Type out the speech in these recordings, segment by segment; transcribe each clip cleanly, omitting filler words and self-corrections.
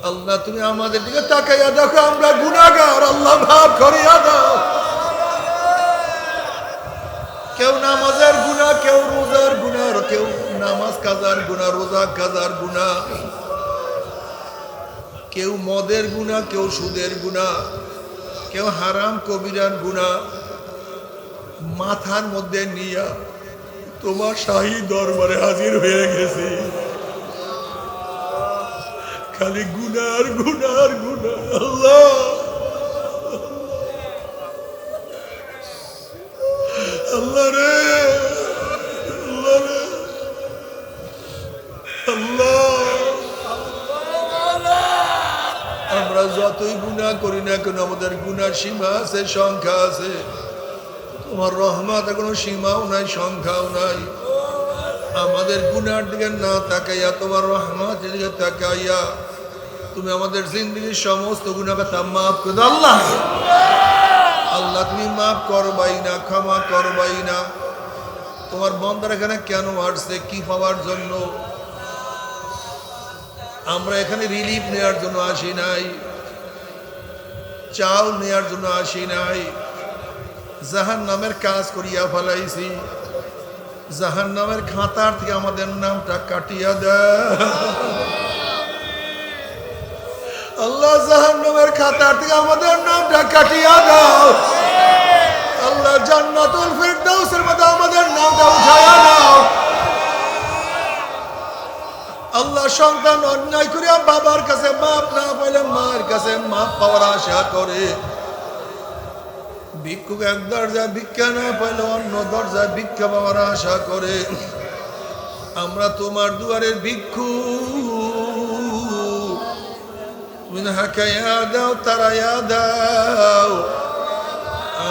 আল্লাহ তুমি আমাদের দিকে তাকাইয়া দেখো, আমরা গুনাহগার, আল্লাহ মাফ করিয়া দাও। কেউ নামাজের গুনাহ, কেউ রোজার গুনাহ, কেউ নামাজ কাজার গুনাহ, রোজা কাজার গুনাহ, কেউ মদের গুনাহ, কেউ সুদের গুনাহ, কেউ হারাম কবিরার গুনাহ মাথার মধ্যে নিয়া তোমার শাহী দরবারে হাজির হয়ে গেছি। খালি গুনার গুনার গুনাহ। আল্লাহ আল্লাহ রে, আল্লাহ রে, আল্লাহ আমরা যতই গুনাহ করি না কেন আমাদের গুনার সীমা আছে, সংখ্যা আছে। তোমার রহমতের কোনো সীমাও নাই, সংখ্যাও নাই। আমাদের গুনার দিকে না তাকাইয়া তোমার রহমতের দিকে তাকাইয়া তুমি আমাদের জিন্দগির সমস্ত গুনাহকে মাফ করে দাও। আল্লাহ আল্লাহ তুমি মাফ করবাই না, ক্ষমা করবাই না। তোমার বান্দারা এখানে কেন আসছে, কি পাওয়ার জন্য? আমরা এখানে রিলিফ নেওয়ার জন্য আসি নাই, চাল নেওয়ার জন্য আসি নাই। জাহান্নামের কাজ করিয়া ফেলাইছি, জাহান্নামের খাতার থেকে আমাদের নামটা কাটিয়া দেয়। আল্লাহ জাহান্নামের খাতার থেকে আমাদের নামটা কাটিয়া দাও। আল্লাহ জান্নাতুল ফিরদাউসের মধ্যে আমাদের নামটা উঠাইয়া দাও। আল্লাহ সন্তান অন্যায় করিয়া বাবার কাছে মাপ না পাইলে মায়ের কাছে মাপ পাওয়ার আশা করে, ভিক্ষুক এক দরজায় ভিক্ষা না পাইলে অন্য দরজায় ভিক্ষা পাওয়ার আশা করে। আমরা তোমার দুয়ারের ভিক্ষু, তুমি হাকাইয়া দাও, তারাইয়া দাও।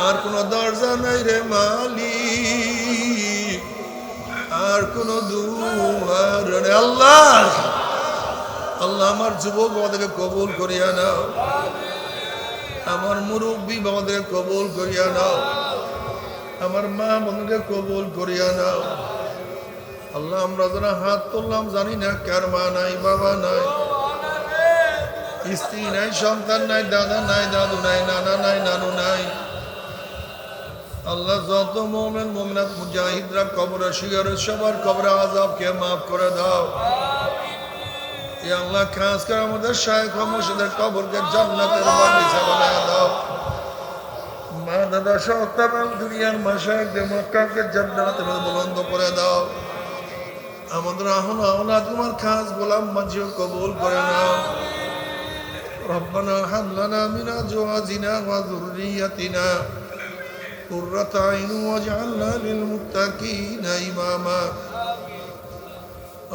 আর কোন দরজা নাই রে মালিক, আর কোন দুয়ার নেই। আল্লাহ আল্লাহ আমার যুবক আমাদেরকে কবুল করিয়া নাও, আমার মুরব্বী আমাদেরকে কবুল করিয়া নাও, আমার মা বোনকে কবুল করিয়া নাও। আল্লাহ আমরা যারা হাত তুললাম জানি না কার মা নাই, বাবা নাই, স্ত্রী নাই, সন্তান নাই, দাদা নাই, দাদু নাই, নানা নাই, নানু নাই। আল্লাহ যত মুমিন মুমিনাত মুজাহিদরা কবরে শুয়ে রয়েছে সবার কবরে আযাবকে মাফ করে দাও। এ আল্লাহ খাস করে আমাদের শায়েখ ও মুর্শিদের কবরকে জান্নাতের বাগিচা বানায় দাও। মা দাদা সহ তামাম দুনিয়ার মাশায়েখদের মক্কাকে জান্নাতের বুলন্দ করে দাও। আমাদের আওলাদ তোমার খাস গোলাম মাঝিও কবুল করে নাও। রব্বানা হাব লানা মিন আজওয়াজিনা ওয়া যুররিয়াতিনা কুররাতা আইন ওয়াজআলনা লিল মুত্তাকিনা ইমামা।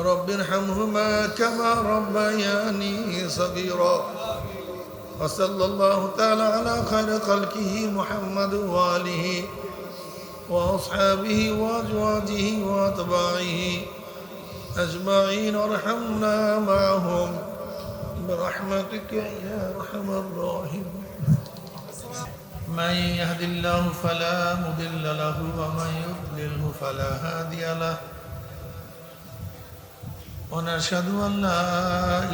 رب ارحمهما كما ربياني صغيرا. وصلى الله تعالى على خير خلقه محمد وآله وأصحابه وأزواجه وأتباعه أجمعين. ارحمنا معهم برحمتك يا أرحم الراحمين. من يهد الله فلا مضل له ومن يضلله فلا هادي له. ونشهد أن لا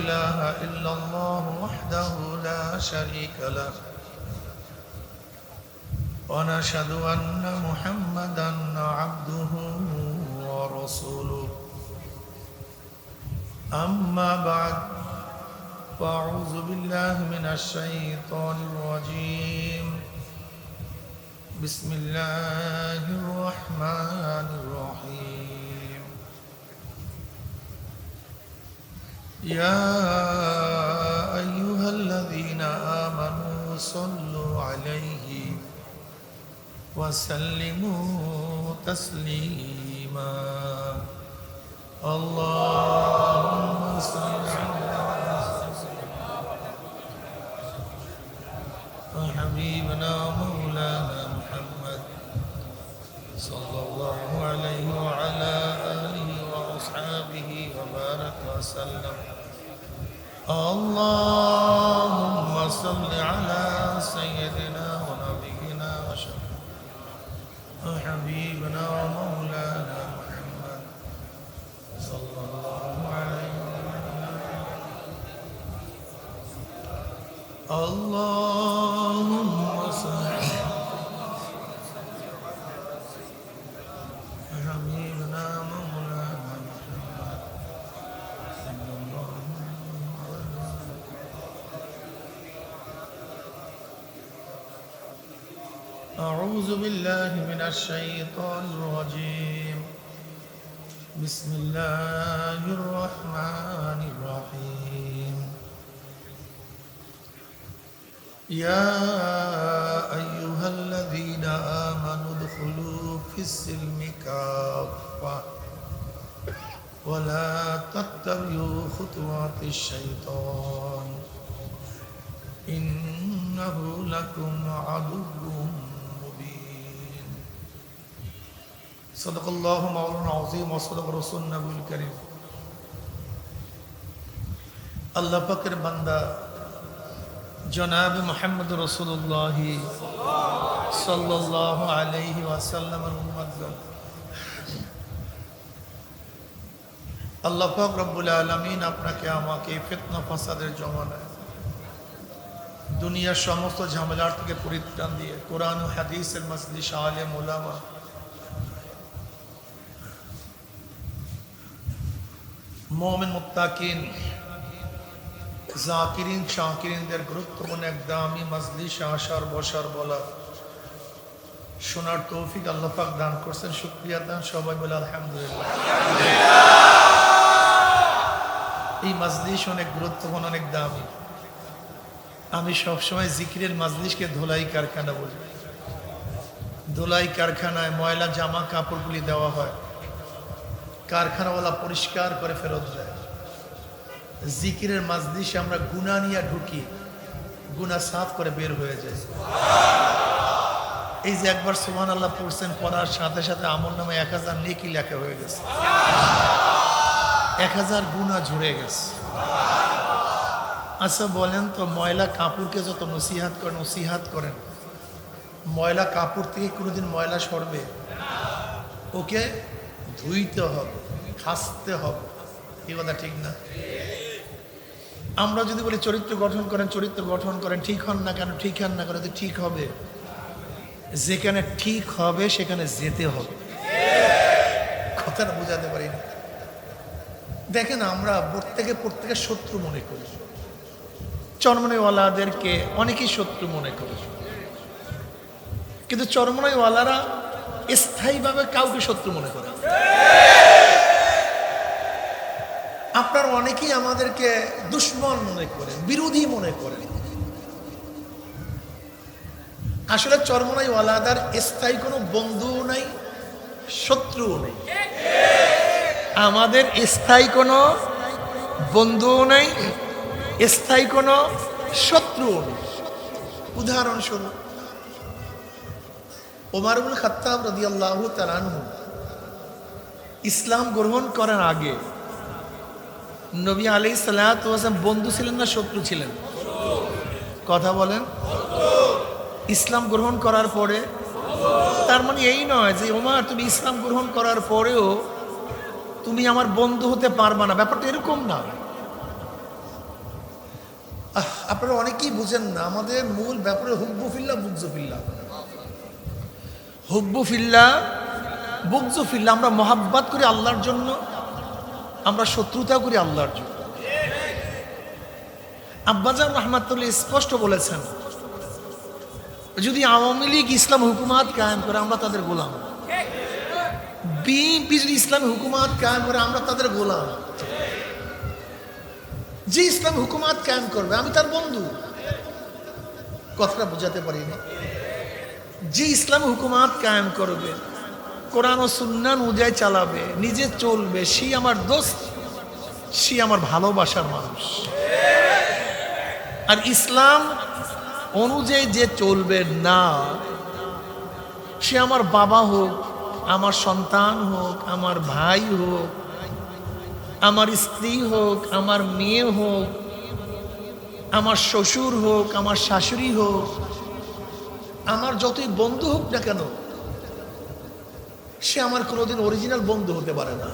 إله إلا الله وحده لا شريك له. ونشهد أن محمدا عبده ورسوله. أما بعد، فأعوذ بالله من الشيطان الرجيم. بسم الله الرحمن الرحيم. يا أيها الذين آمنوا صلوا عليه وسلموا تسليما. اللهم صل على حبيبنا مولانا محمد صلى الله عليه وعلى آله وأصحابه وبارك وسلم. اللهم صل على سيدنا ونبينا وحبيبنا ومولانا محمد صلى الله عليه وسلم. اللهم صل حبيبنا مولانا صلى الله عليه وسلم. أعوذ بالله من الشيطان الرجيم. بسم الله الرحمن الرحيم. يا أيها الذين آمنوا ادخلوا في السلم كافة ولا تتبعوا خطوات الشيطان إنه لكم عدو مبين. صدق الله مولانا العظيم وصدق رسول النبي الكريم. আল্লাহ পাকের বান্দা জনাব মুহাম্মদ রাসূলুল্লাহ সাল্লাল্লাহু আলাইহি ওয়াসাল্লামের উম্মতগণ, আল্লাহ পাক রব্বুল আলামিন আপনাকে আমাকে ফিতনা ফাসাদের জমানায় দুনিয়ার সমস্ত ঝামেলার থেকে পরিত্রাণ দিয়ে কোরআন ও হাদিসের মজলিস আলেম উলামা মুমিন মুত্তাকিন জাকিরিন শাকিরিনদের গুরুত্বপূর্ণ এক দামি মজলিসে আসার বসার বলা শোনার তৌফিক আল্লাহ পাক দান করছেন। শুকরিয়া দান সবাই বলে আলহামদুলিল্লাহ। এই মজলিস অনেক গুরুত্বপূর্ণ, অনেক দামি। আমি সবসময় জিকিরের মজলিসকে ধোলাই কারখানা বলি। ধোলাই কারখানায় ময়লা জামা কাপড়গুলি দেওয়া হয়, কারখানাওয়ালা পরিষ্কার করে ফেরত দেয়। জিকিরের মাজলিসে আমরা গুনাহ নিয়ে ঢুকি, গুনাহ সাফ করে বের হয়ে যায়। এই যে একবার সুবহানাল্লাহ পড়ছেন, পড়ার সাথে সাথে আমলনামায় 1000 নেকি লেখা হয়ে গেছে, 1000 গুনাহ ঝরে গেছে। আচ্ছা বলেন তো, ময়লা কাপড়কে যত নসিহাত করেন, ময়লা কাপড় থেকে কোনোদিন ময়লা সরবে? ওকে ধুইতে হবে, খাসতে হবে। এই কথা ঠিক না? আমরা যদি বলি চরিত্র গঠন করেন, চরিত্র গঠন করেন, ঠিক হন না কেন? ঠিক হন না কেন? তো ঠিক হবে। যেখানে ঠিক হবে সেখানে যেতে হবে। কথাটা বোঝাতে পারি না? দেখেন, আমরা প্রত্যেকে শত্রু মনে করি। চরমনাইওয়ালাদেরকে অনেকেই শত্রু মনে করে, কিন্তু চরমনাইওয়ালারা স্থায়ীভাবে কাউকে শত্রু মনে করে। আপনার অনেকেই আমাদেরকে দুশ্মন মনে করে, বিরোধী মনে করে। আসলে চরমনাইওয়ালাদের স্থায়ী কোনো বন্ধুও নাই, শত্রুও নেই। আমাদের স্থায়ী কোনো বন্ধুও নেই, স্থায়ী কোনো শত্রুও নেই। উদাহরণস্বরূপ ওমর ইবনে খাত্তাব রাদিয়াল্লাহু তাআলা আনহু ইসলাম গ্রহণ করার আগে নবী আলাইহিস সালাতু ওয়াস সালাম বন্ধু ছিলেন না শত্রু ছিলেন? কথা বলেন। ইসলাম গ্রহণ করার পরে তার মানে এই নয় যে ওমর তুমি ইসলাম গ্রহণ করার পরেও তুমি আমার বন্ধু হতে পারবা না, ব্যাপারটা এরকম না। আপনারা অনেকেই বুঝেন না, আমাদের মূল ব্যাপারে হুব্বু ফিল্লাহ বুগজু ফিল্লাহ। হুব্বু ফিল্লাহ বুগজু ফিল্লাহ। আমরা মহাব্বত করি আল্লাহর জন্য, আমরা শত্রুতা করি আল্লাহর জন্য। আব্বাজান রাহমাতুল্লাহ স্পষ্ট বলেছেন, যদি আওয়ামী লীগ ইসলাম হুকুমাত কায়েম করে আমরা তাদের গোলাম, বিএনপি যদি ইসলাম হুকুমাত কায়েম করে আমরা তাদের গোলাম। যে ইসলাম হুকুমাত কায়েম করবে আমি তার বন্ধু। কথাটা বোঝাতে পারি না? যে ইসলাম হুকুমাত কায়েম করবে, কোরআন ও সুন্নাহ অনুযায়ী চালাবে, নিজে চলবে, সে আমার দোস্ত, সে আমার ভালোবাসার মানুষ। আর ইসলাম অনুযায়ী যে চলবে না, সে আমার বাবা হোক, আমার সন্তান হোক, আমার ভাই হোক, আমার স্ত্রী হোক, আমার মেয়ে হোক, আমার শ্বশুর হোক, আমার শাশুড়ি হোক, আমার যতই বন্ধু হোক না কেন, সে আমার কোনোদিন অরিজিনাল বন্ধু হতে পারে না।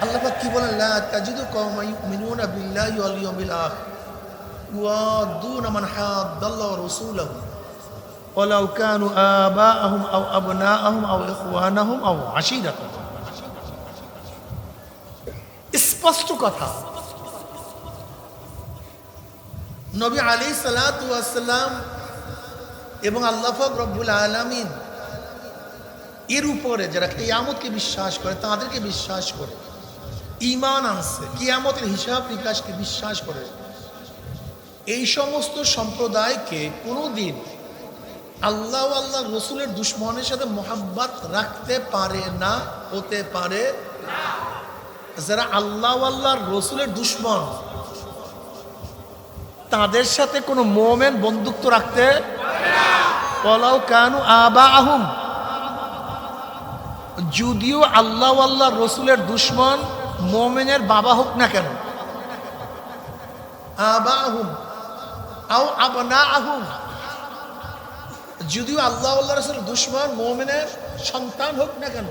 আল্লাহ পাক কি বলেন, লা তাজিদু কওমান ইউমিনুনা বিল্লাহি ওয়াল ইয়াউমিল আখির ইউআদ্দুনা মান হাদ্দাল্লাহু ওয়া রাসূলাহু ওয়ালাউ কানু আবাআহুম আও আবনাআহুম আও ইখওয়ানাহুম আও আশীরাতাহুম। স্পষ্ট কথা। নবী আলাইহিস সালাতু ওয়াস সালাম এবং আল্লাহ পাক রব্বুল আলামিন এর উপরে যারা কিয়ামতকে বিশ্বাস করে, তাদেরকে বিশ্বাস করে, ঈমান আনছে, কিয়ামতের হিসাব নিকাশকে বিশ্বাস করে, এই সমস্ত সম্প্রদায়কে কোনোদিন আল্লাহ আল্লাহ রসুলের দুশ্মনের সাথে মোহাব্বত রাখতে পারে না, হতে পারে না। যারা আল্লাহ আল্লাহর রসুলের দুশ্মন, তাদের সাথে কোনো মোমেন বন্ধুত্ব রাখতে পারে না। ওয়ালাউ কানু আবাআহুম, যদিও আল্লাহ আল্লাহ রসুলের দুশ্মন মোমেনের বাবা হোক না কেন, আবাআহুম আও আবনাআহুম, যদিও আল্লাহ আল্লাহ রসুলের দুশ্মন মোমেনের সন্তান হোক না কেন,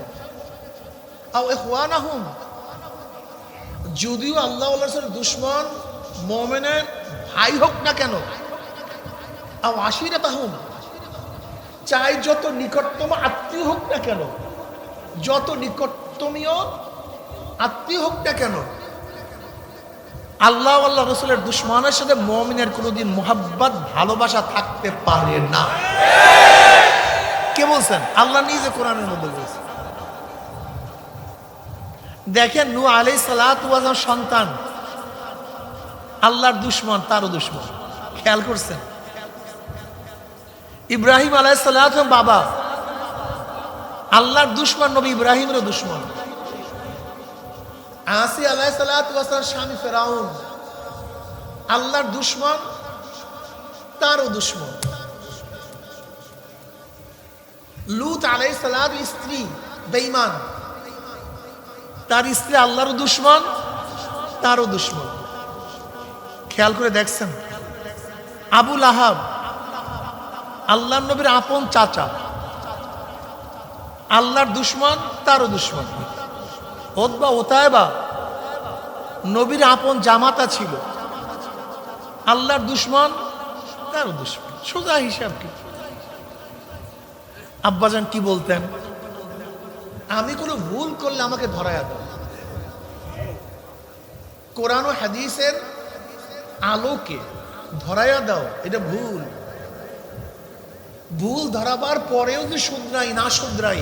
আও ইখওয়ানাহুম, যদিও আল্লাহ আল্লাহ রসুলের দুশ্মন মোমেনের ভাই হোক না কেন, আও আশীরাতাহুম, চাই যত নিকটতম আত্মীয় হোক না কেন, যত নিকটতমীয় আত্মীয় হোক না কেন, আল্লাহ আল্লাহ রসুলের দুশ্মনের সাথে মুমিনের কোনোদিন মোহাব্বত ভালোবাসা থাকতে পারে না। কে বলছেন? আল্লাহ নিজে কোরআনের মধ্যে বলছেন। দেখেন, নূহ আলাইহিস সালাতু ওয়াস সালাম সন্তান, আল্লাহর দুশ্মন, তারও দুশ্মন। খেয়াল করছেন? ইব্রাহিম আলাইহিস সালাতু ওয়াস সালাম বাবা, আল্লাহর দুশ্মন, নবী ইব্রাহিমেরও দুশ্মন। আসি আলাইহিস সালাতু ওয়াস সালাম স্বামী ফেরাউন, আল্লাহর দুশ্মন, তারও দুশ্মন। লূত আলাইহিস সালাম স্ত্রী বেঈমান, তার স্ত্রী আল্লাহর দুশ্মন, তারও দুশ্মন। খেয়াল করে দেখছেন? আবু লাহাব, আল্লাহর নবীর আপন চাচা, আল্লাহর দুশ্মন, তারও দুশ্মন। উতবা উতায়বা নবীর আপন জামাতা ছিল, আল্লাহর দুশ্মন, তারও দুশ্মন। সোজা হিসাব কি? আব্বাজান কি বলতেন? আমি কোনো ভুল করলে আমাকে ধরায়া দাও, কোরআন ও হাদিসের আলোকে ধরায়া দাও, এটা ভুল। ভুল ধরাবার পরেও যদি শুধরাই না শুধরাই,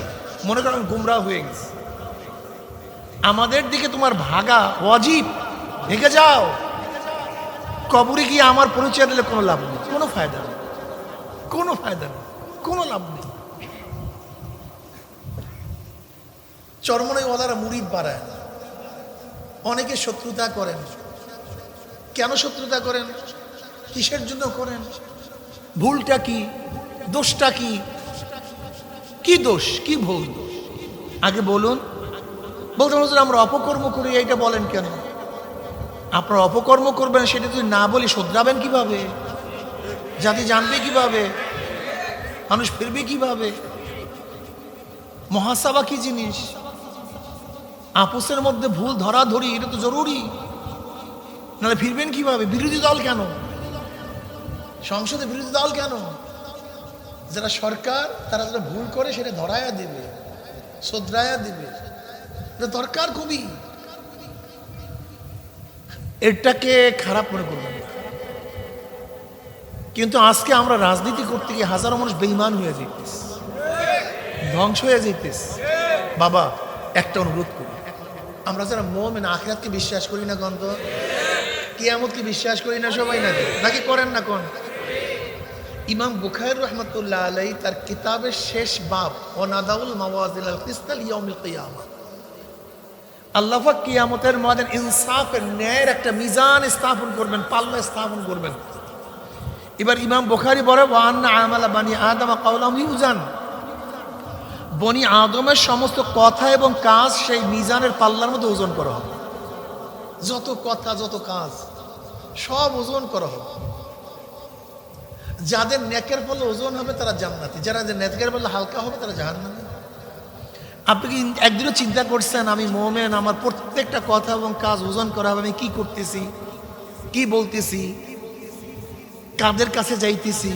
মনে করেন গুমরাহ হয়ে গেছে, আমাদের দিকে তোমার ভাগা ওয়াজিব, ভেগে যাও। কবরে গিয়ে আমার পরিচয় দিলে কোনো লাভ নেই, কোনো ফায়দা নেই, কোনো ফায়দা নেই, কোনো লাভ নেই। চরমনাই ওয়ালারা মুরিদ বাড়ায়, অনেকে শত্রুতা করেন। কেন শত্রুতা করেন? কিসের জন্য করেন? ভুলটা কি? দোষটা কি? কি দোষ, কি ভুল? আগে বলুন। বলতে বলছেন আমরা অপকর্ম করি, এইটা বলেন কেন? আপনারা অপকর্ম করবেন, সেটা যদি না বলি শোধরাবেন কিভাবে? জাতি জানবে কিভাবে? মানুষ ফিরবে কিভাবে? মুহাসাবা কি জিনিস? আপোসের মধ্যে ভুল ধরা ধরি, এটা তো জরুরি, নাহলে ফিরবেন কিভাবে? বিরোধী দল কেন? সংসদে বিরোধী দল কেন? যারা সরকার, তারা যারা ভুল করে সেটা ধরায়া দিবে, শোধরায়া দিবে, এটা দরকার খুবই। এটাকে খারাপ মনে করবেন না। কিন্তু আজকে আমরা রাজনীতি করতে গিয়ে হাজারো মানুষ বেঈমান হয়ে যেতেছে, ধ্বংস হয়ে যেতেছে। বাবা, একটা অনুরোধ করি, আমরা যারা মুমিন আখিরাতকে বিশ্বাস করি না, গন্ধ কিয়ামতকে বিশ্বাস করি না সবাই, নাকি করেন না? কোন ইমাম বুখারী রাহমাতুল্লাহ আলাইহি তার কিতাবের শেষ বাব ওয়ানাদাউল মাওয়াজিনাল কিসত লিয়াউমিল কিয়ামা, আল্লাহ পাক কিয়ামতের ময়দানে ইনসাফের, ন্যায়ের একটা মিজান স্থাপন করবেন, পাল্লা স্থাপন করবেন। এবার ইমাম বুখারী বলে ওয়ান্না আমালা বানি আদম কাওলাম ইউজান, বনি আদমের সমস্ত কথা এবং কাজ সেই মিজানের পাল্লার মধ্যে ওজন করা হবে। যত কথা, যত কাজ, সব ওজন করা হবে। যাদের নেকের ফলে ওজন হবে তারা জান্নাতি, যারা নেকের ফলে হালকা হবে তারা জাহান্নামী। আপনি কি একদিনও চিন্তা করছেন আমি মুমিন, আমার প্রত্যেকটা কথা এবং কাজ ওজন করা হবে, আমি কি করতেছি, কি বলতেছি, কাদের কাছে যাইতেছি,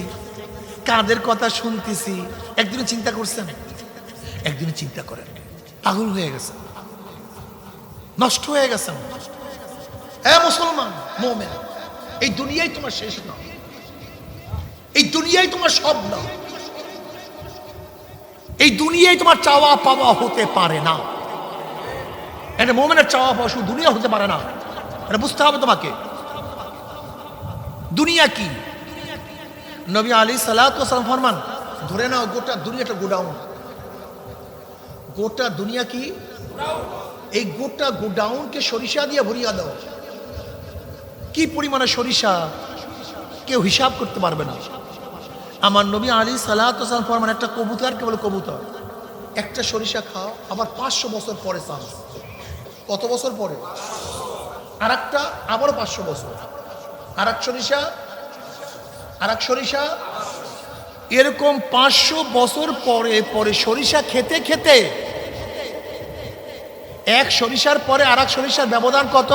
কাদের কথা শুনতেছি, একদিনও চিন্তা করছেন? একদিনও চিন্তা করেন? পাগল হয়ে গেছেন, নষ্ট হয়ে গেছেন। মুসলমান মুমিন, এই দুনিয়াই তোমার শেষ না, এই দুনিয়াই তোমার সব না, এই দুনিয়ায় তোমার চাওয়া পাওয়া হতে পারে না। এটা মুমিনের চাওয়া পাওয়া শুধু দুনিয়া হতে পারে না, এটা বুঝতে হবে তোমাকে। দুনিয়া কি? নবী আলাইহিস সালাতু ওয়াস সালাম ফরমান, ধরে নাও গোটা দুনিয়াটা গোডাউন। গোটা দুনিয়া কি? এই গোটা গোডাউনকে সরিষা দিয়ে ভরিয়ে দাও। কি পরিমাণে সরিষা কেউ হিসাব করতে পারবে না। আমার নবী আলাইহিস সালাতু ওয়াস সালাম ফরমান, একটা কবুতরকে বলে কবুতর, একটা সরিষা খাও, আবার 500 বছর পরে চান্স। কত বছর পরে? আর একটা আবারও 500 বছর, আর এক সরিষা, আর এক সরিষা, এরকম 500 বছর পরে পরে সরিষা খেতে খেতে, এক সরিষার পরে আর এক সরিষার ব্যবধান কত?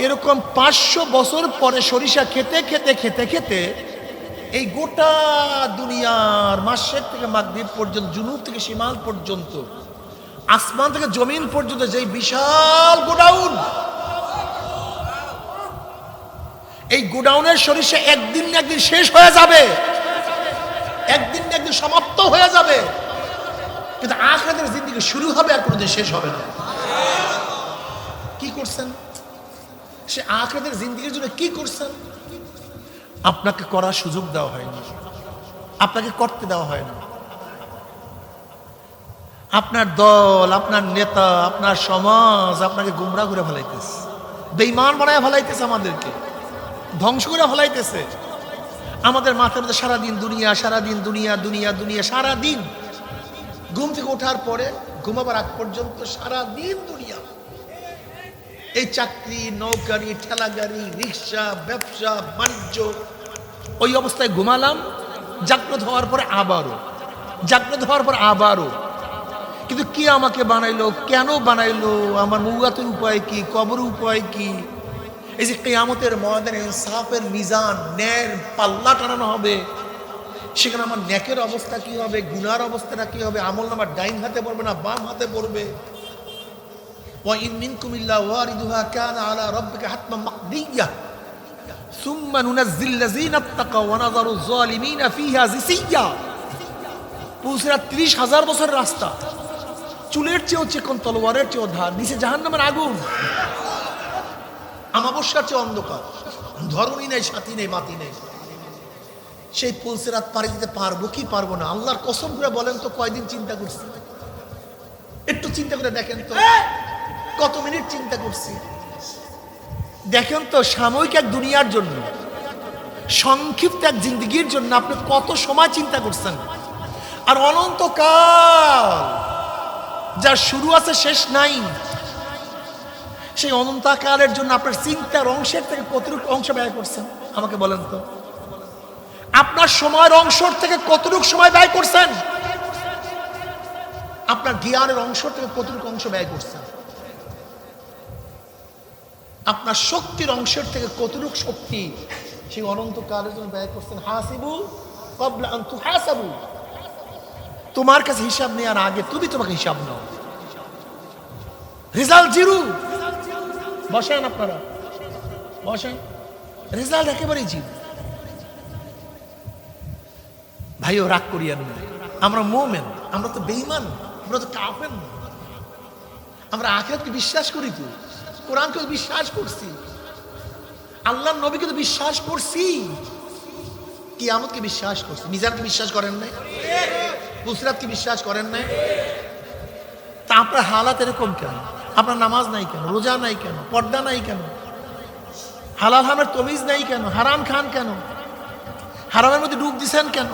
এরকম 500 বছর পরে সরিষা খেতে খেতে খেতে খেতে এই গোটা দুনিয়ার মাশরিক থেকে মাগরিব পর্যন্ত, জুনুব থেকে শিমাল পর্যন্ত, আসমান থেকে জমিন পর্যন্ত যে বিশাল গোডাউন, এই গোডাউনের সরিষা একদিন না একদিন শেষ হয়ে যাবে, একদিন না একদিন সমাপ্ত হয়ে যাবে। কিন্তু আখিরাতের জিন্দেগি শুরু হবে আর কোনোদিন শেষ হবে না। কি করছেন? সে আখিরাতের জিন্দেগির জন্য কি করছেন? আপনাকে করার সুযোগ দেওয়া হয়নি, আপনাকে করতে দেওয়া হয় না। আপনার দল, আপনার নেতা, আপনার সমাজ আপনাকে গুমরা করে ফেলাইতেছে, বেঈমান বানায় ফেলাইতেছে, আমাদেরকে ধ্বংস করে ফেলাইতেছে। আমাদের মাথার মধ্যে সারাদিন দুনিয়া, সারাদিন দুনিয়া, দুনিয়া দুনিয়া, সারাদিন ঘুম থেকে ওঠার পরে ঘুমাবার আগ পর্যন্ত সারাদিন দুনিয়া। এই চাকরি, নৌকারি, ঠেলাগাড়ি, রিক্সা, ব্যবসা বাণিজ্য, ওই অবস্থায় ঘুমালাম, জাগ্রত হওয়ার পরে আবারও, জাগ্রত হওয়ার পর আবারও। কিন্তু কে আমাকে বানাইলো, কেন বানাইলো, আমার মৌয়াতের উপায় কি, কবরের উপায় কি? এই যে কিয়ামতের ময়দানে ইনসাফের মিজান, ন্যায়ের পাল্লা টানানো হবে, সেখানে আমার নেকের অবস্থা কি হবে, গুনার অবস্থাটা কি হবে, আমলনামা ডাইন হাতে পড়বে না বাম হাতে পড়বে। ওয়া ইন মিনকুম ইল্লা ওয়ারিদুহা কানা আলা রাব্বিকা হাতমান মাকদিয়্যা সুম্মা নুনাজ্জিল লাযিনা ইত্তাকাও ওয়া নাযারু যালিমিনা ফিহা জিসিয়্যা। পুরা 30,000 বছরের রাস্তা, চুলের চেয়েও চিকন, তলোয়ারের চেয়েও ধার, নিচে জাহান্নামের আগুন, আমাবস্যার চেয়ে অন্ধকার, ধরনী নেই, সাথী নেই, মাতি নেই। সেই পুলসিরাত পাড়ি দিতে পারবো কি পারবো না? আল্লাহর কসম করে বলেন তো, কয়দিন চিন্তা করছি? একটু চিন্তা করে দেখেন তো, কত মিনিট চিন্তা করছি? দেখেন তো, সাময়িক এক দুনিয়ার জন্য, সংক্ষিপ্ত এক জিন্দগির জন্য আপনি কত সময় চিন্তা করছেন। আর অনন্তকাল, যার শুরু আছে শেষ নাই, সেই অনন্তকালের জন্য আপনার চিন্তার অংশের থেকে কতটুকু অংশ ব্যয় করছেন আমাকে বলেন তো? আপনার সময়ের অংশ থেকে কতটুকু সময় ব্যয় করছেন? আপনার জ্ঞানের অংশ থেকে কতটুকু অংশ ব্যয় করছেন? আপনার শক্তির অংশের থেকে কতটুকু শক্তি সেই অনন্তকালের জন্য ব্যয় করছেন? হাসিবু ক্বাবলা আন তুহাসাবু। তোমার কাছে হিসাব নেওয়ার আগে তুমি তোমাকে হিসাব নাও। Result zero. বসেন আপনারা, বসেন, রেজাল্ট একেবারেই জিরো। ভাইও রাগ করিয়েন না, আমরা মুমিন, আমরা তো বেঈমান, আমরা তো কাফের না। আমরা আখিরাতকে বিশ্বাস করি, তো কোরআনকে বিশ্বাস করছি, আল্লাহর নবীকে তো বিশ্বাস করছি, কিয়ামতকে বিশ্বাস করছি। মিজানকে বিশ্বাস করেন নাই? পুলসিরাতকে বিশ্বাস করেন নাই? তা আপনার হালাত এরকম কেন? আপনার নামাজ নাই কেন? রোজা নাই কেন? পর্দা নাই কেন? হালাল হারামের তমিজ নাই কেন? হারাম খান কেন? হারামের মধ্যে ডুব দিছেন কেন?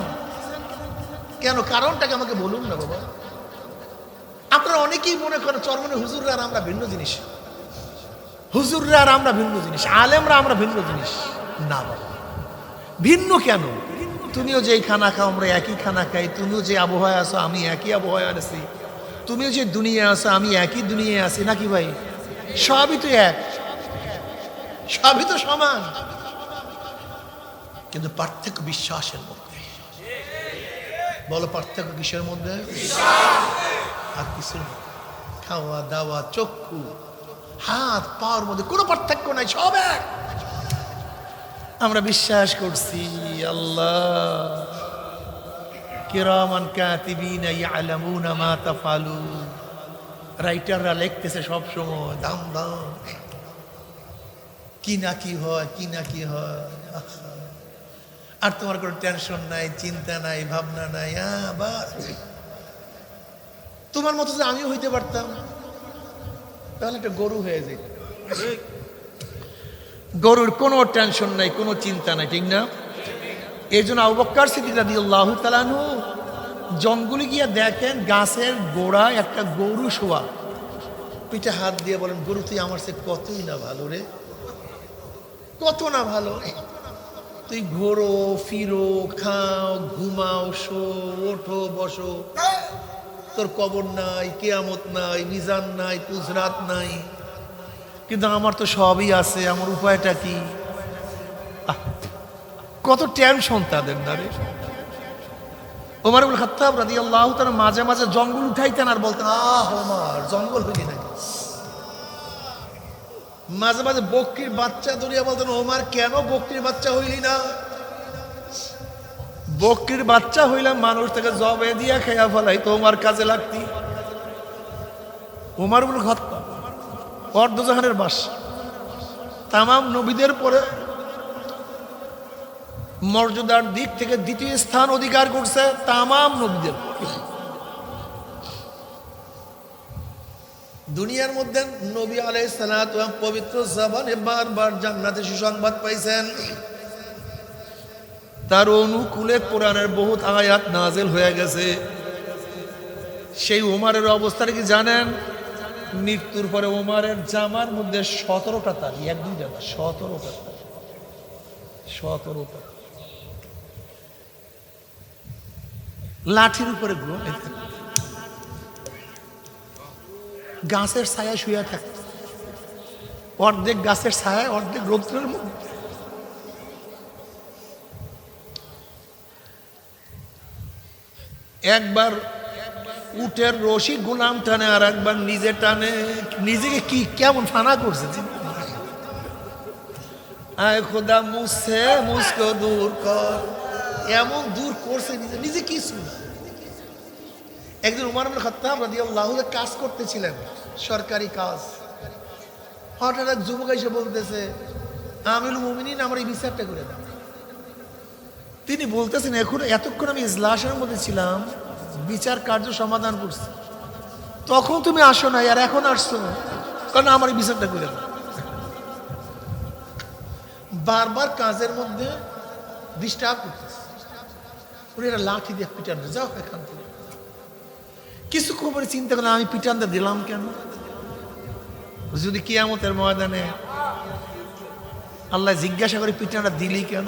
কেন? কারণটাকে আমাকে বলুন না বাবা। আপনারা অনেকেই মনে করেন চরমনে হুজুররা আর আমরা ভিন্ন জিনিস, হুজুররা আর আমরা ভিন্ন জিনিস, আলেমরা আমরা ভিন্ন জিনিস। না বাবা, ভিন্ন কেন? তুমিও যেই খানা খাও আমরা একই খানা খাই, তুমিও যে আবহাওয়া আছো আমি একই আবহাওয়া আছি, তুমিও যে দুনিয়া আছো আমি একই দুনিয়ায় আছি, নাকি ভাই? সবই তো এক, সবই তো সমান। কিন্তু পার্থক্য বিশ্বাসের মধ্যে। বলো পার্থক্য কিসের মধ্যে? আর কিছুর মধ্যে। খাওয়া দাওয়া, চক্ষু, হাত পাওয়ার মধ্যে কোনো পার্থক্য নাই, সব এক। আমরা বিশ্বাস করছি আল্লাহ কিরামান কাতিবিনা ইয়ালামুনা মা তাফআলুন, রাইটাররা লিখতেছে সব সময় দাম দাম, কি না কি হয়, কি না কি হয়। আর তোমার কোনো টেনশন নাই, চিন্তা নাই, ভাবনা নাই। বাস তোমার মতো যে আমিও হইতে পারতাম, তাহলে একটা গরু হয়ে যেত। গরুর কোনো টেনশন নাই, কোনো চিন্তা নাই, ঠিক না? এই জন্য আবু বকর সিদ্দিক রাদিয়াল্লাহু তাআলা আনহু জঙ্গলে গিয়ে দেখেন গাছের গোড়ায় একটা গরু শোয়া, পিঠে হাত দিয়ে বলেন, গরু তুই আমার সে কতই না ভালো রে, কত না ভালো। তুই ঘোরো ফিরো, খাও ঘুমাও, শো, ওঠো বসো, তোর কবর নাই, কিয়ামত নাই, মিজান নাই, পুজরাত নাই, কিন্তু আমার তো সবই আছে, আমার উপায়টা কি? কত টেনশন তাদের না রে। ওমর ইবনে খাত্তাব রাদিয়াল্লাহু তাআলা মাঝে মাঝে জঙ্গল উঠাইতেন আর বলতেন, ওমর জঙ্গল হইলি নাকি? মাঝে মাঝে বকরির বাচ্চা ধরিয়া বলতেন, ওমর কেন বকরির বাচ্চা হইলি না? বকরির বাচ্চা হইলাম মানুষ থেকে জবে দিয়া খেয়া ফেলাই, তো ওমর কাজে লাগতি। ওমর ইবনে খাত্তাব অর্ধজাহানের বাদশা, তামাম নবীদের পরে মর্যাদার দিক থেকে দ্বিতীয় স্থান অধিকার করছে তামাম নবীদের। দুনিয়ার মধ্যে নবী আলাইহিস সালাতু ওয়াস সালাম পবিত্র জবানে বারবার জান্নাতের সুসংবাদ পাইছেন। তার অনুকূলে কোরআনের বহুত আয়াত নাযিল হয়ে গেছে। সেই ওমরের অবস্থাটা কি জানেন? মৃত্যুর পরে ওমরের জামার মধ্যে 17টা তালি, 1-2টা না, 17টা তালি, 17টা লাঠির উপরে গাছের ছায়া শুয়ে থাকত, অর্ধেক গাছের ছায়া, অর্ধেক রৌদ্রের মধ্যে। একবার উটের রশি গোলাম টানে, আর একবার নিজে টানে। নিজেকে কি কেমন ফানা করছে, আয় খোদা মুঝসে মুঝকো দূর কর, এমন দূর করছে নিজে নিজে কিছু। একদিন ওমর ইবনে খাত্তাব রাদিয়াল্লাহু তাআলা কাজ করতেছিলেন, সরকারি কাজ। হঠাৎ এক যুবক এসে বলতেছে, আমিরুল মুমিনিন আমার এই বিচারটা করে দাও। তিনি বলতেছেন, এতক্ষণ আমি ইজলাসের মধ্যে ছিলাম, বিচার কার্য সমাধান করছি, তখন তুমি আসো না, আর এখন আসছো, কারণ আমার এই বিচারটা করে দাও। বারবার কাজের মধ্যে ডিস্টার্ব করতেছে, এরা লাঠি দিয়ে পিটান, যাও এখান থেকে। কিছু খবরে চিন্তা করলাম, আমি পিটানটা দিলাম কেন? যদি কিয়ামতের ময়দানে আল্লাহ জিজ্ঞাসা করে পিটানটা দিলি কেন?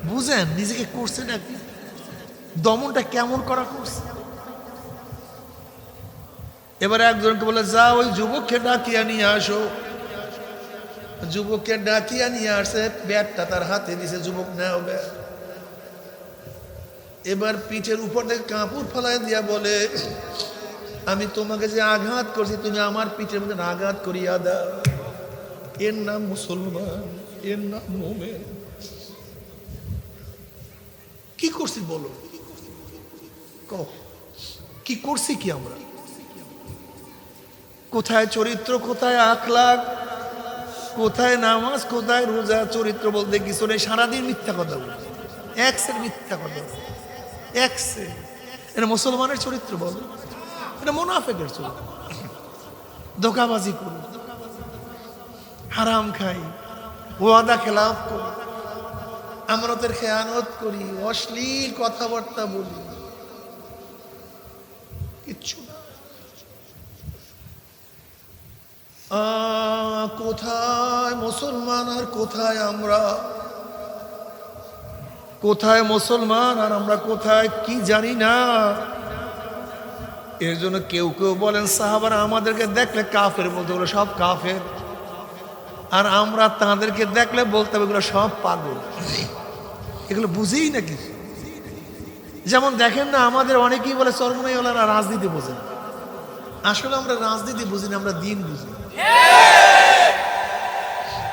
বুঝেন নিজেকে করছে নাকি, দমনটা কেমন করা করছে। এবারে একজনকে বলে, যা ওই যুবককে ডাকিয়া নিয়ে আসো। যুবককে ডাকিয়া নিয়ে আসে, ব্যাটটা তার হাতে দিছে, যুবক নেও ব্যাট। এবার পিঠের উপর থেকে কাপড় ফেলাই দিয়া বলে, আমি তোমাকে যে আঘাত করছি, তুমি আমার পিঠের মধ্যে আঘাত করিয়া দাও। এর নাম মুসলমান, এর নাম মুমিন। কি করছি বলো, কি করছি কি আমরা? কোথায় চরিত্র, কোথায় আখলাক, কোথায় নামাজ, কোথায় রোজা? চরিত্র বলতে কিছু নেই, সারাদিন মিথ্যা কথা বলে, এক্সের মিথ্যা কথা, এক্সে। এটা মুসলমানের চরিত্র বল? এটা মুনাফিকের চরিত্র। ধোঁকাবাজি করি, হারাম খাই, ওয়াদা খেলাফ করি, আমানতের খেয়ানত করি, অশ্লীল কথাবার্তা বলি, কিচ্ছু না। কোথায় মুসলমান আর কোথায় আমরা? কোথায় মুসলমান আর আমরা কোথায় কি জানি না। এর জন্য কেউ কেউ বলেন, সাহাবারা আমাদেরকে দেখলে কাফের বলতে, ওগুলো সব কাফের। আর আমরা তাদেরকে দেখলে বলতে হবে, এগুলো সব পাগল। এগুলো বুঝেই নাকি? যেমন দেখেন না, আমাদের অনেকেই বলে চরমনাইওয়ালারা রাজনীতি বোঝেন। আসলে আমরা রাজনীতি বুঝি না, আমরা দিন বুঝি।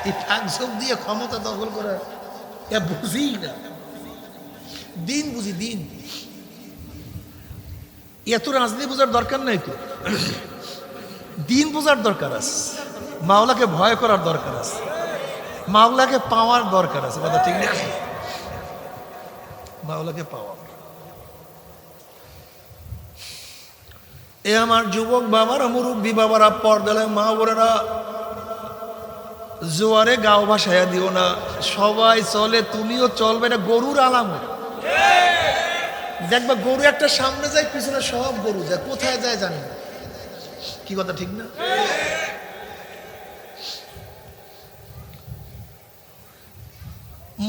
এই ফাঁকঝোঁক দিয়ে ক্ষমতা দখল করা বুঝি না, দিন বুঝি। দিন এত রাজনীতি বোঝার দরকার নাই তো, দিন বোঝার দরকার আছে, মাওলাকে ভয় করার দরকার আছে, মাওলাকে পাওয়ার দরকার আছে। কথা ঠিক না? মাওলাকে পাওয়া। এ আমার যুবক বাবারা, মুরব্বী বাবারা, পর্দালায় মা বোনেরা, জোয়ারে গাও ভাসাইয়া দিও না। সবাই চলে, তুমিও চলবে। না গরুর আলামত। দেখবা গরু একটা সামনে যায়, পিছনে সব গরু যায়, কোথায় যায় জানি না। কি কথা ঠিক না?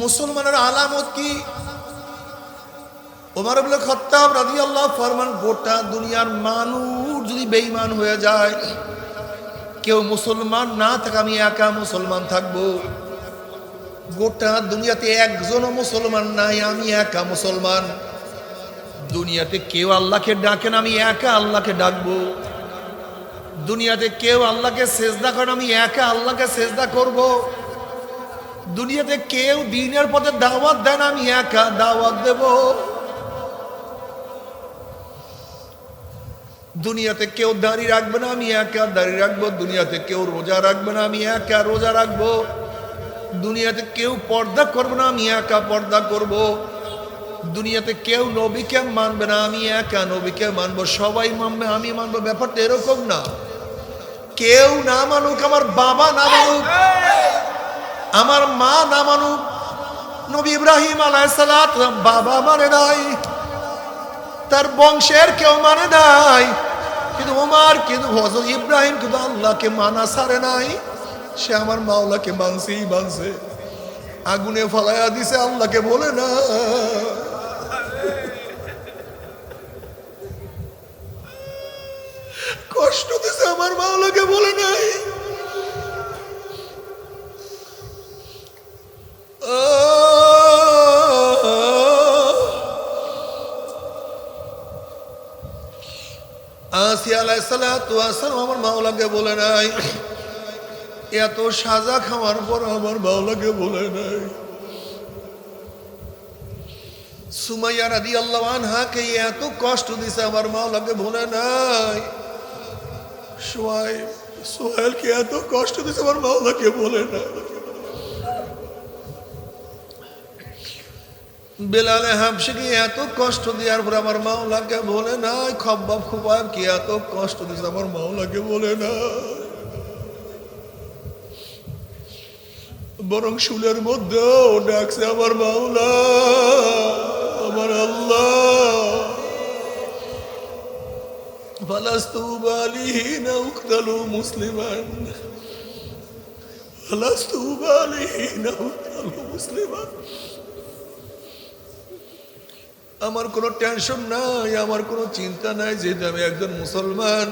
মুসলমানের আলামত কি? ওমর ইবনে খাত্তাব রাদিয়াল্লাহু ফরমান, গোটা দুনিয়ার মানুষ যদি বেঈমান হয়ে যায়, কেউ মুসলমান না থাকে, আমি একা মুসলমান থাকবো। গোটা দুনিয়াতে একজনও মুসলমান নাই, আমি একা মুসলমান। দুনিয়াতে কেউ আল্লাহকে ডাকেন, আমি একা আল্লাহকে ডাকবো। দুনিয়াতে কেউ আল্লাহকে সেজদা করেন, আমি একা আল্লাহকে সেজদা করব। দুনিয়াতে কেউ দ্বীনের পথে দাওয়াত দেন, আমি একা দাওয়াত দেব। দুনিয়াতে কেউ দাড়ি রাখবে না, আমি একা দাড়ি রাখবো। দুনিয়াতে কেউ রোজা রাখবে না, আমি একা রোজা রাখবো। দুনিয়াতে কেউ পর্দা করবে না, আমি একা পর্দা করব। দুনিয়াতে কেউ নবীকে মানবে না, আমি একা নবীকে মানবো। সবাই মানবে, আমি মানবো। ব্যাপারটা এরকম না। কেউ না মানুক, আমার বাবা না মানুক, আমার মা না মানুক, নবী ইব্রাহিম আলাইহিস সালাত বাবা মানে নাই, তার বংশের কেউ মানে নাই, কিন্তু ওমর, কিন্তু হযরত ইব্রাহিম কিন্তু আল্লাহকে মানা ছাড়ে নাই। সে আমার মাওলাকে মানছে। আগুনে ফলাইয়া দিছে, আল্লাহকে বলে না। কষ্ট দিছে, আমার মাওলাকে বলে নাই। আসিয়া আলাইহিস সালাতু ওয়াস সালাম আমার মাওলাকে বলে নাই। এত সাজা খাওয়ার পর আমার মাওলাকে বলে নাই। সুমাইয়া রাদিয়াল্লাহু আনহাকে এত কষ্ট দিছে, আমার মাওলাকে বলে নাই। সোহেলকে এত কষ্ট দিছে, আমার মাওলাকে বলে নাই। বেলালে হাবশিকে এত কষ্ট দেওয়ার পর আমার মাওলাকে বলে নাই। খব্বাব খুবাবকে এত কষ্ট দিছে, আমার মাওলাকে বলে নাই। বরং শুলের মধ্যেও ডাকছে আমার মাওলা, আমার আল্লাহ। ফালাস্তু বালিহিনা উকতালু মুসলিমান, ফালাস্তু বালিহিনা উকতালু মুসলিমান। আমার কোনো টেনশন নাই, আমার কোনো চিন্তা নাই, যেহেতু আমি একজন মুসলমান।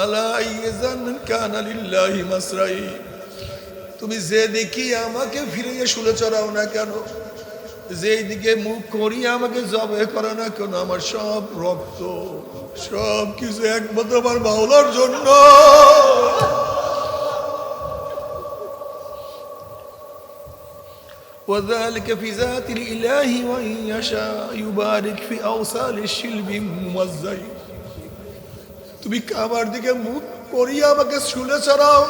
আলা আইয়াজান কানা লিল্লাহি মাসরাই, তুমি যে দেখি আমাকে ফিরিয়ে শুলে চড়াও না কেন, যেই দিকে মুখ করি আমাকে জবে করো না কেন, আমার সব রক্ত, সব কিছু একমাত্র আমার মাওলার জন্য। وذلك في ذات الإله وإن يشاء يبارك في أوصال الشلب الموزع। তুমি আমার দিকে মুখ করিয়া আমাকে শুলে চড়াও,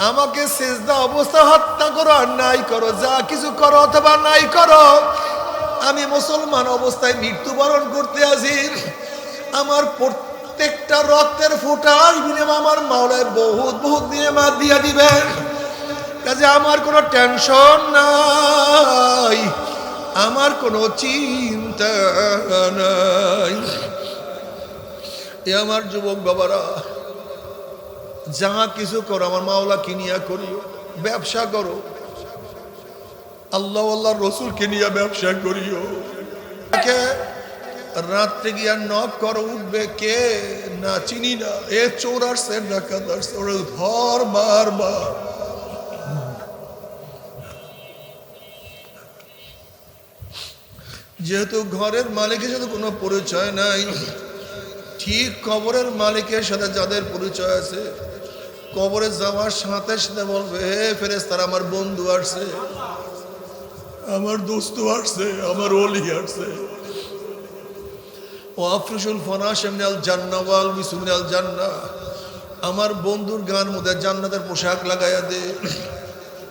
আমাকে সেজদা অবস্থা হত্যা করো আর নাই করো, যা কিছু করো অথবা নাই করো, আমি মুসলমান অবস্থায় মৃত্যুবরণ করতে আছি। আমার প্রত্যেকটা রক্তের ফোঁটার বিনিময়ে আমার মাওলায় বহুত বহুত নিয়ামত দিয়া দিবেন। কাজে আমার কোনো টেনশন নাই, আমার কোনো চিন্তা নাই। এ আমার যুবক বাবারা, যা কিছু করো আমার মাওলা কিনিয়া করিও। ব্যবসা করো, আল্লাহ আল্লাহ রসুলকে নিয়ে ব্যবসা করিও। রাত্রে গিয়া নক করো, উঠবে কে না চিনি না, এ চোর আসছে ডাকাত আসছে, ওরা ধর বারবার। যেহেতু ঘরের মালিকের সাথে কোনো পরিচয় নাই, ঠিক কবরের মালিকের সাথে যাদের পরিচয় আছে, কবরে যাওয়ার সাথে সাথে বলবে, হে ফেরেশতারা, আমার বন্ধু আসছে, আমার দোস্ত আসছে, আমার ওলি আসছে। ও আফরুসুল ফনাশ মিনাল জান্নাহ ওয়াল মিসু মিনাল জান্নাহ, আমার বন্ধুর গান মধ্যে জান্নাতের পোশাক লাগাইয়া দে,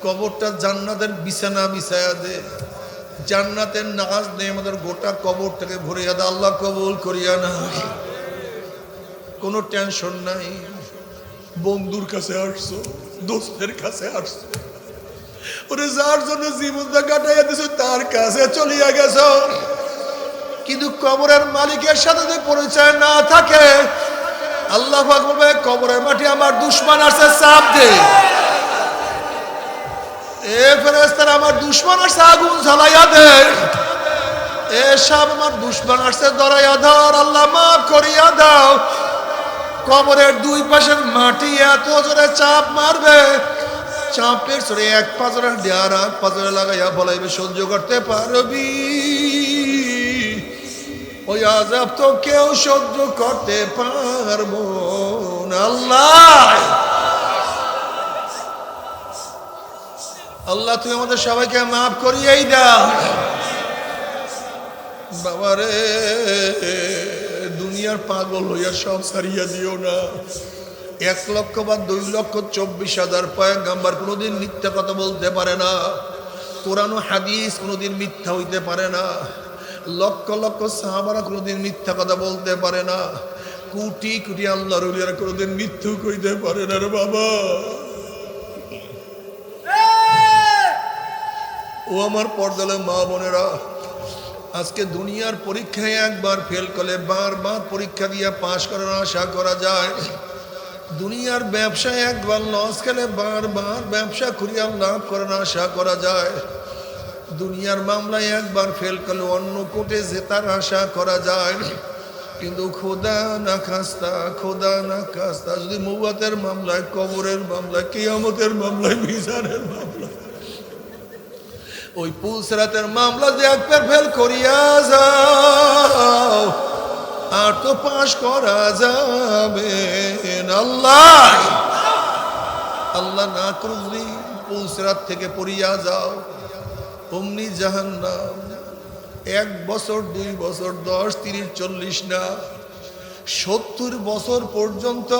কবরটা জান্নাতের বিছানা বিছাইয়া দে, জান্নাতের নাজ নেই আমাদের গোটা কবরটাকে ভরিয়া দে, আল্লাহ কবুল করিয়া না। কোনো টেনশন নাই, বন্ধুর কাছে আসছো, দোস্তের কাছে আসছো, ওরে যার জন্য জীবনটা কাটাইয়া দিছো তার কাছে চলিয়া গেছো। কিন্তু কবরের মালিকের সাথে যদি পরিচয় না থাকে, আল্লাহ পাক বলবে, কবরের মাটি আমার দুশমন আসছে, চাপ দে। এ ফেরেশতারা, আমার দুশমন আসছে, আগুন জ্বালাইয়া দে। এ সব আমার দুশমন আসছে, ধরাইয়া ধর, আল্লাহ মাফ করিয়া দাও। কবরের দুই পাশের মাটি এত জোরে চাপ মারবে, চাপের জোরে এক পাজরে দেয়ার এক পাজরে লাগাইয়া বলাইবে, সহ্য করতে পারবি? ওই আযাব তো কেউ সহ্য করতে পারবো না। আল্লাহ, আল্লাহ তুই আমাদের সবাইকে মাফ করিয়েই দাও। বাবারে, দুনিয়ার পাগল হইয়া সব ছাড়িয়া দিও না। 1 লক্ষ বা 2,24,000 পয়গম্বর কোনোদিন মিথ্যা কথা বলতে পারে না, কোরআন ও হাদিস কোনোদিন মিথ্যা হইতে পারে না, লক্ষ লক্ষ সাহাবারা কোনোদিন মিথ্যা কথা বলতে পারে না, কোটি কোটি আল্লাহর ওলিয়ারা কোনোদিন মিথ্যু কইতে পারে না রে বাবা। ও আমার পর্দালে মা বোনেরা, আজকে দুনিয়ার পরীক্ষায় একবার ফেল করলে বারবার পরীক্ষা দিয়ে পাশ করার আশা করা যায়। দুনিয়ার ব্যবসায় একবার লস খেলে বারবার ব্যবসা করিয়া লাভ করার আশা করা যায়। দুনিয়ার মামলায় একবার ফেল করলে অন্য কোর্টে জেতার আশা করা যায়। কিন্তু খোদা না খাস্তা, খোদা না খাস্তা, যদি মুবাতের মামলায়, কবরের মামলায়, কিয়ামতের মামলায়, মিজানের মামলায়, ওই পুলসরাতের মামলা যে একবার ফেল করিয়া যাও, আর তো পাশ করা যাবে না। আল্লাহ, আল্লাহ না করুন পুলসরাত থেকে পড়িয়া যাও, অমনি জাহান্নাম। 1 বছর, 2 বছর, 10, 30, 40 না, 70 বছর পর্যন্ত,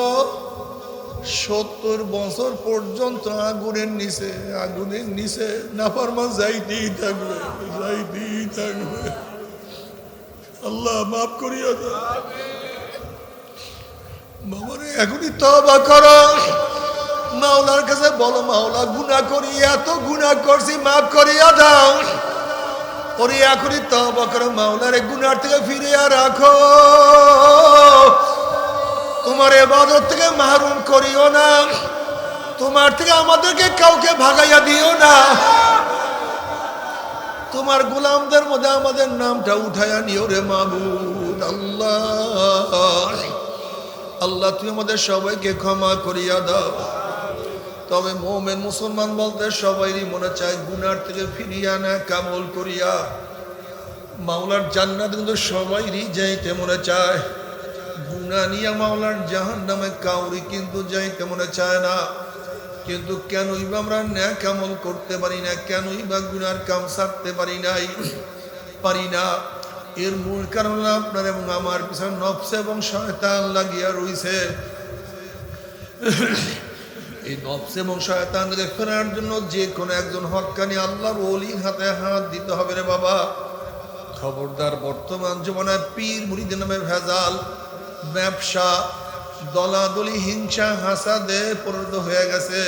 70 বছর পর্যন্ত আগুনের নিচে, আগুনের নিচে নাফরমান যাইতেই থাকবে, যাইতেই থাকবে। আল্লাহ মাফ করিয়া দাও। বাবারে, এখনই তওবা করো, মাওলার কাছে বলো, মাওলা গুনাহ করি, এত গুনাহ করছি, মাফ করিয়া দাও। ওরে এখনই তওবা করো, মাওলার গুনার থেকে ফিরিয়ে রাখো, তোমার ইবাদত থেকে মাহরুম করিও না, তোমার থেকে আমাদেরকে কাউকে ভাগাইয়া দিও না। তোমার গোলামদের মধ্যে আমাদের নামটা উঠাইয়া নিও রে মাবুদ। আল্লাহ, আল্লাহ তুমি আমাদের সবাইকে ক্ষমা করিয়া দাও। তবে মুমিন মুসলমান বলতে সবাইরই মনে চায় গুনার থেকে ফিরিয়া না কামল করিয়া মাওলার জান্নাত, কিন্তু সবাইরই যাইতে মনে চায়। গুনাহ নিয়ে মাওলার জাহান্নামে কাউরি কিন্তু যাইতে মনে চায় না। কিন্তু কেনই বা আমরা নেক আমল করতে পারি না, কেনই বা গুনার কাম ছাড়তে পারি না? এর মূল কারণ আপনার এবং আমার পিছনে নফস এবং শয়তান লাগিয়া রইছে। এই নফস এবং শয়তানকে ফেরার জন্য যে কোনো একজন হক্কানি আল্লাহর ওলির হাতে হাত দিতে হবে রে বাবা। খবরদার, বর্তমান জীবনে পীর মুরিদের নামে ভেজাল, ব্যবসা, দলাদলি, হিংসা, হাসাদে পরিণত হয়ে গেছে।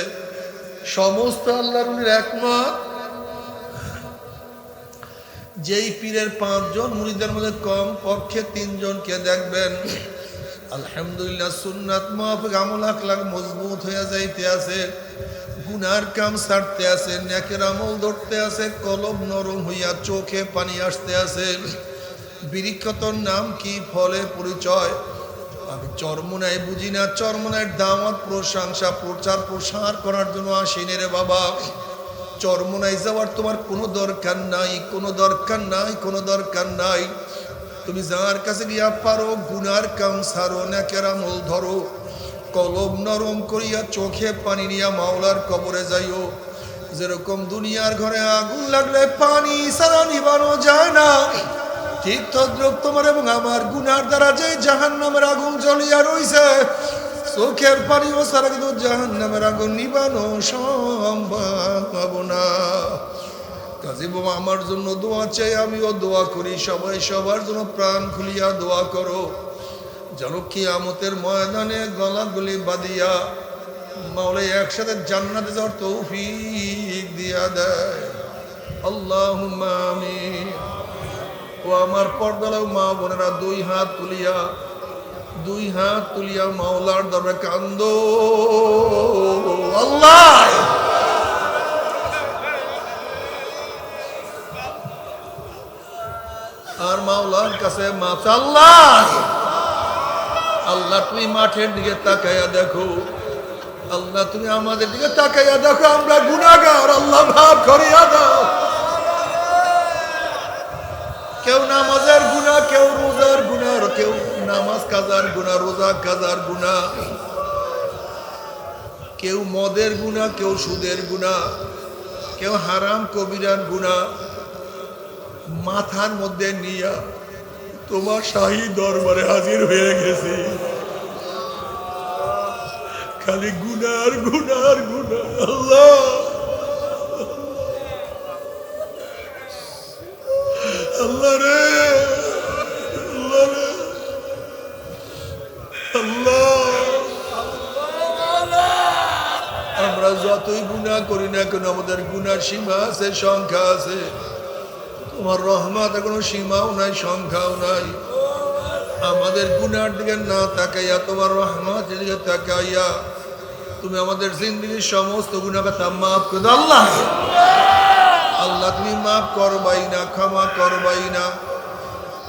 সমস্ত আল্লাহর ওলির একমত, যেই পীরের 5 জন মুরিদের মধ্যে কম পক্ষে 3 জনকে দেখবেন আলহামদুলিল্লাহ সুন্নাত মাফিক আমল আখলাক মজবুত হয়ে যাইতে আছে, গুনার কাম ছাড়তে আছে, নেকের আমল ধরতে আছে, কলব নরম হইয়া চোখে পানি আসতে আছে। বিরিক্ষতর নাম কি, ফলে পরিচয়। আমি চরমনায় বুঝি না, চরমনায় দাওয়াত, প্রশংসা, প্রচার প্রসার করার জন্য আসিনি রে বাবা। চরমোনাই যাওয়ার তোমার কোনো দরকার নাই, কোনো দরকার নাই, কোনো দরকার নাই। তুমি যার কাছে গিয়া পারো গুনার কাম সারো, নেকের আমল ধরো, কলব নরম করিয়া চোখে পানি নিয়া মাওলার কবরে যাইও। যেরকম দুনিয়ার ঘরে আগুন লাগলে পানি ছাড়া নিবানো যায় না, ঠিক তদ্রুপ তোমার এবং আমার গুনার দ্বারা যে জাহান্নামের আগুন জ্বলিয়া রইছে, চোখের পানি ও ছাড়া কিন্তু জাহান্নামের আগুন নিবানো সম্ভব না। কাজী বাবা আমার জন্য দোয়া চাই, আমিও দোয়া করি, সবাই সবার জন্য প্রাণ খুলিয়া দোয়া করো, যেন কিয়ামতের ময়দানে গলাগুলি বাঁধিয়া মাওলাই একসাথে জান্নাতে যাওয়ার তৌফিক দিয়া দেয়। আল্লাহুম্মা আমিন। ও আমার পর্দালাও মা বোনেরা, দুই হাত তুলিয়া মাওলার দরবারে কান্দো। আল্লাহ আর মাওলার কাছে মাফ। আল্লাহ আল্লাহ তুমি মাঠের দিকে তাকাইয়া দেখো, আল্লাহ তুমি আমাদের দিকে তাকাইয়া দেখো, আমরা গুনাহগার, আল্লাহ মাফ করিয়া দাও। কেউ নামাজের গুনাহ, কেউ রোজার গুনাহ, কেউ নামাজ কাজার গুনাহ, রোজা কাজার গুনাহ, কেউ মদের গুনাহ, কেউ সুদের গুনাহ, কেউ হারাম কবিরার গুনাহ মাথার মধ্যে নিয়া তোমার শাহী দরবারে হাজির হয়ে গেছি। খালি গুনার গুনার গুনাহ। আল্লাহ আল্লাহ রে, আল্লাহ রে, আল্লাহ আমরা যতই গুনাহ করি না কেন আমাদের গুনার সীমা আছে, সংখ্যা আছে। তোমার রহমতের কোনো সীমাও নাই, সংখ্যাও নাই। আমাদের গুনার দিকে না তাকাইয়া তোমার রহমতের দিকে তাকাইয়া তুমি আমাদের জিন্দগির সমস্ত গুনাহ কথা মাফ করে দাও। আল্লাহ আল্লাহ তুমি মাফ করবাই না, ক্ষমা করবাই না।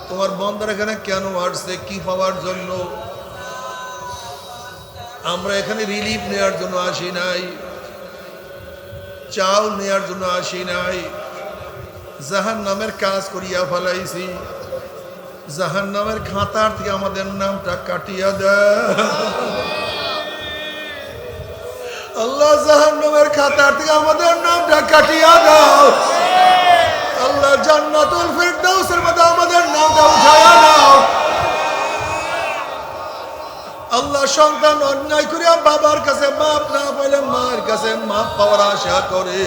তোমার বন্দার এখানে কেন আসছে, কি পাওয়ার জন্য? আমরা এখানে রিলিফ নেওয়ার জন্য আসি নাই, চাল নেওয়ার জন্য আসি নাই। জাহান্নামের কাজ করিয়া ফেলাইছি, জাহান্নামের খাতার থেকে আমাদের নামটা কাটিয়া দেয়। আল্লাহ জাহান্নামের খাতার থেকে আমাদের নামটা কাটিয়া দাও। আল্লাহ জান্নাতুল ফিরদাউসের মধ্যে আমাদের নামটা উঠাইয়া দাও। আল্লাহ সন্তান অন্যায় করিয়া বাবার কাছে মাপ না পাইলে মায়ের কাছে মাপ পাওয়ার আশা করে,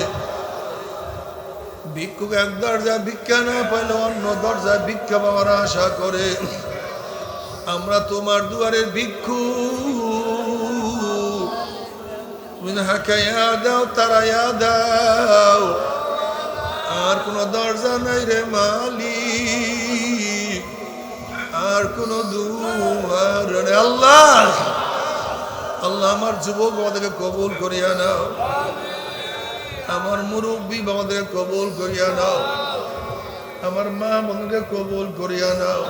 ভিক্ষুক এক দরজায় ভিক্ষা না পাইলে অন্য দরজায় ভিক্ষা পাওয়ার আশা করে। আমরা তোমার দুয়ারের ভিক্ষু, তুমি হাকাইয়া দাও, তারাইয়া দাও। আর কোন দরজা নাই রে মালিক, আর কোন দুয়ার নেই। আল্লাহ আল্লাহ আমার যুবক বাবাদেরকে কবুল করিয়া নাও, আমার মুরব্বী বাবাদেরকে কবুল করিয়া নাও, আমার মা বোনকে কবুল করিয়া নাও।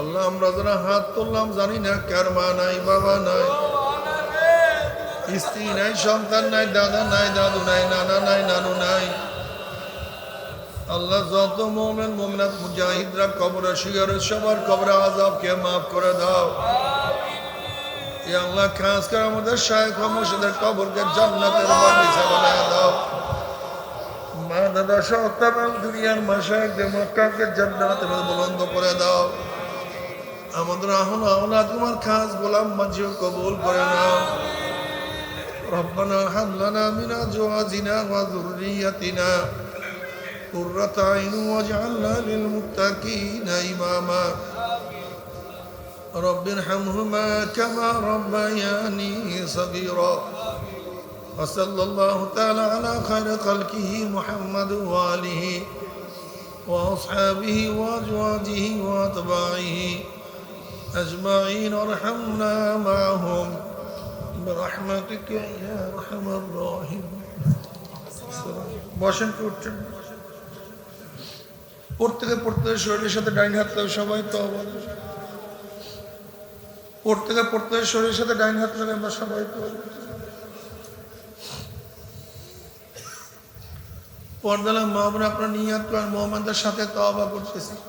আল্লাহ আমরা যারা হাত তুললাম জানি না কার মা নাই, বাবা নাই, স্ত্রী নাই, সন্তান নাই, দাদা নাই, দাদু নাই, নানা নাই, নানু নাই। আল্লাহ যত মুমিন মুমিনাত মুজাহিদরা কবরে শুয়ে সবার কবরে আযাবকে মাফ করে দাও। এ আল্লাহ খাস করে আমাদের শায়েখ মুর্শিদের কবরকে জান্নাতের বাগিচা বানায় দাও। মা দাদা সহ তামাম দুনিয়ার মাশায়েখদের মক্কাকে জান্নাতের বুলন্দ করে দাও। আমাদের আওলাদ তোমার খাস গোলাম মাঝিও কবুল করে নাও। রব্বানা হাব লানা মিন আজওয়াজিনা ওয়া যুররিয়াতিনা কুররাতা আইন ওয়াজআলনা লিল মুত্তাকিনা ইমামা। رب ارحمهما كما ربياني صغيرا. وصلى الله تعالى على خير خلقه محمد وآله وأصحابه وأزواجه وأتباعه أجمعين وارحمنا معهم برحمتك يا أرحم الراحمين. বসেন করছেন পড়তে শরীরের সাথে ডাইন হাত সবাই তো পড়তে শরীরের সাথে ডাইন হাত লাগে আমরা সবাই তো পর্দালা মহাবন আপনার নিয়াত করেন মোহাম্মদের সাথে তওবা করতেছি